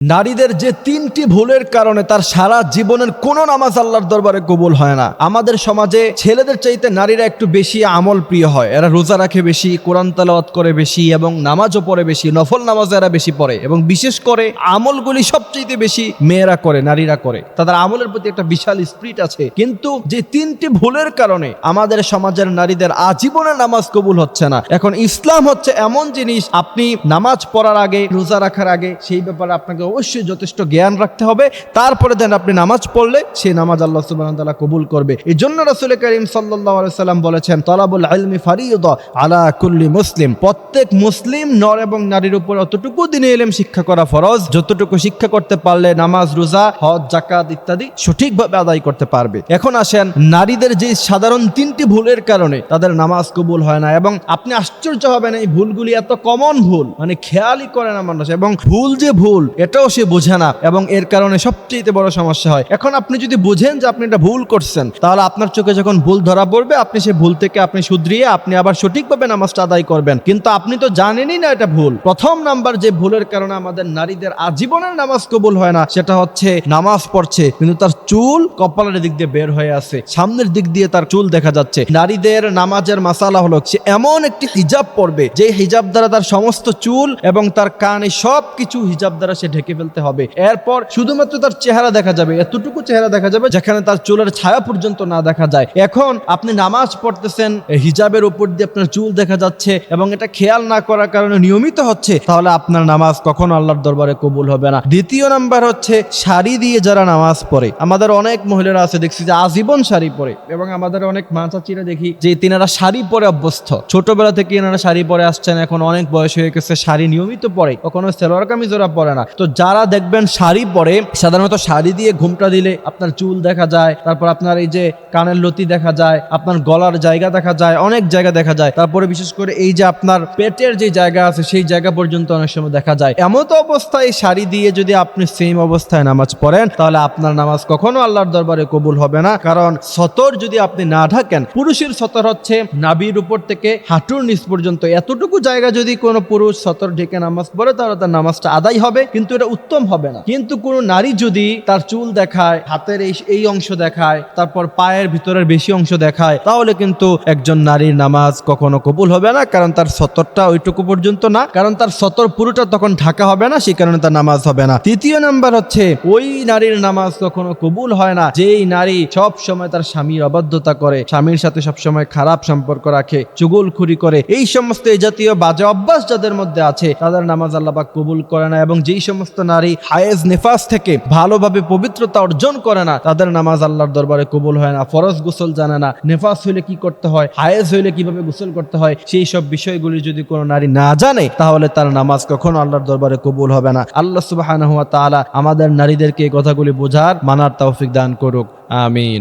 নারীদের যে তিনটি ভুলের কারণে তার সারা জীবনের কোনো নামাজ আল্লাহর দরবারে কবুল হয় না। আমাদের সমাজে ছেলেদের চাইতে নারীরা একটু বেশি আমল প্রিয় হয়। এরা রোজা রাখে বেশি, কোরআন তেলাওয়াত করে বেশি এবং নামাজও পড়ে বেশি, নফল নামাজ এরা বেশি পড়ে এবং বিশেষ করে আমলগুলি সবচেয়ে বেশি মেয়েরা করে, নারীরা করে। তাদের আমলের প্রতি একটা বিশাল স্পিরিট আছে। কিন্তু যে তিনটি ভুলের কারণে আমাদের সমাজের নারীদের আজীবনের নামাজ কবুল হচ্ছে না। এখন ইসলাম হচ্ছে এমন জিনিস, আপনি নামাজ পড়ার আগে, রোজা রাখার আগে সেই ব্যাপারে আপনাকে অবশ্যই যথেষ্ট জ্ঞান রাখতে হবে। তারপরে দেন আপনি নামাজ পড়লে সেই নামাজ আল্লাহ সুবহানাহু ওয়া তাআলা কবুল করবে। এই জন্য রাসূল করিম সাল্লাল্লাহু আলাইহি সাল্লাম বলেছেন, তালাবুল ইলমি ফারিয়্যিদা আলা কুল্লি মুসলিম। প্রত্যেক মুসলিম নর এবং নারীর উপর অতটুকু দিনে ইলম শিক্ষা করা ফরজ, যতটুকু শিক্ষা করতে পারলে নামাজ, রোজা, হজ, যাকাত ইত্যাদি সঠিকভাবে আদায় করতে পারবে। এখন আসেন, নারীদের যে সাধারণ তিনটি ভুলের কারণে তাদের নামাজ কবুল হয় না, এবং আপনি আশ্চর্য হবেন এই ভুলগুলি এত কমন ভুল, মানে খেয়ালই করে না মানুষ, এবং ভুল যে ভুল এটাও সে বোঝে না, এবং এর কারণে সবচেয়ে বড় সমস্যা হয়। এখন আপনি যদি বুঝেন যে আপনি এটা ভুল করছেন, তাহলে আপনার চোখে যখন ভুল ধরা পড়বে, আপনি সেই ভুল থেকে আপনি শুধরিয়ে আপনি আবার সঠিকভাবে নামাজটা আদায় করবেন। কিন্তু আপনি তো জানেনই না এটা ভুল। প্রথম নাম্বার যে ভুলের কারণে আমাদের নারীদের আজীবনের নামাজ কবুল হয় না, সেটা হচ্ছে নামাজ পড়ছে কিন্তু তার চুল কপালের দিক দিয়ে বের হয়ে আছে, সামনের দিক দিয়ে তার চুল দেখা যাচ্ছে। নারীদের নামাজের মাসালা হলো সে এমন একটি হিজাব পরবে যে হিজাব দ্বারা তার সমস্ত চুল এবং তার কান, সব কিছু হিজাব দ্বারা সে ঢেকে ফেলতে হবে। এরপর শুধুমাত্র তার চেহারা দেখা যাবে, এতটুকু চেহারা দেখা যাবে যেখানে তার চুলের ছায়া পর্যন্ত না দেখা যায়। এখন আপনি নামাজ পড়তেছেন, হিজাবের উপর দিয়ে আপনার চুল দেখা যাচ্ছে এবং এটা খেয়াল না করার কারণে নিয়মিত হচ্ছে, তাহলে আপনার নামাজ কখনো আল্লাহর দরবারে কবুল হবে না। দ্বিতীয় নাম্বার হচ্ছে শাড়ি দিয়ে যারা নামাজ পড়ে। আমাদের অনেক মহিলারা আছে দেখছি যে আজীবন শাড়ি পরে, এবং আমাদের অনেক মা চাচিরা দেখি যে তিনারা শাড়ি পরে অভ্যস্ত, ছোটবেলা থেকে এনারা শাড়ি পরে আসছেন, এখন অনেক বয়স হয়ে গেছে, শাড়ি নিয়মিত পরে, কখনো সালোয়ার কামিজ ওরা পরে না। তো যারা দেখবেন শাড়ি পরে, সাধারণত শাড়ি দিয়ে ঘুমটা দিলে আপনার চুল দেখা যায়, তারপর আপনার এই যে কানের লতি দেখা যায়, আপনার গলার জায়গা দেখা যায়, অনেক জায়গা দেখা যায়, তারপরে বিশেষ করে এই যে আপনার পেটের যে জায়গা আছে সেই জায়গা পর্যন্ত অনেক সময় দেখা যায়। এমতো অবস্থায় শাড়ি দিয়ে যদি আপনি সেম অবস্থায় নামাজ পড়েন, তাহলে আপনার নামাজ কখনো আল্লাহর দরবারে কবুল হবে না। কারণ সতর যদি আপনি না ঢাকেন, পুরুষের সতর হচ্ছে নাভির উপর থেকে হাঁটুর নিচ পর্যন্ত, এতটুকু জায়গা যদি কোনো পুরুষ সতর ঢেকে নামাজ পড়ে, তাহলে তার নামাজটা আদায় হবে, কিন্তু এটা উত্তম হবে না। কিন্তু কোনো নারী যদি তার চুল দেখায়, হাতের এই অংশ দেখায়, তারপর পায়ের ভিতরের বেশি অংশ দেখায়, তাহলে কিন্তু একজন নারীর নামাজ কখনো কবুল হবে না। কারণ তার সতরটা ওইটুকু পর্যন্ত না, কারণ তার সতর পুরোটা তখন ঢাকা হবে না, সেই কারণে তার নামাজ হবে না। তৃতীয় নাম্বার হচ্ছে, ওই নারীর নামাজ কখনো কবুল হয় না যেই নারী সব সময় তার স্বামীর অবাধ্যতা করে, স্বামীর সাথে সবসময় খারাপ সম্পর্ক রাখে, চুগলখুরি করে। এই সমস্ত এই জাতীয় বাজে অভ্যাস যাদের মধ্যে আছে, তাদের নামাজ আল্লাহ পাক কবুল করে না। এবং যেই সমস্ত নারী হায়েজ নেফাস থেকে ভালোভাবে পবিত্রতা অর্জন করে না, তাদের নামাজ আল্লাহর দরবারে কবুল হয় না। ফরজ গোসল জানে না, নেফাস হইলে কি করতে হয়, হায়েজ হইলে কিভাবে গোসল করতে হয়, সেই সব বিষয়গুলি যদি কোনো নারী না জানে, তাহলে তার নামাজ কখনো আল্লাহর দরবারে কবুল হবে না। আল্লাহ সুবহানাহু ওয়া তাআলা আমাদের নারীদেরকে এই কথাগুলি বোঝার, মানার তৌফিক দান করুক। আমিন।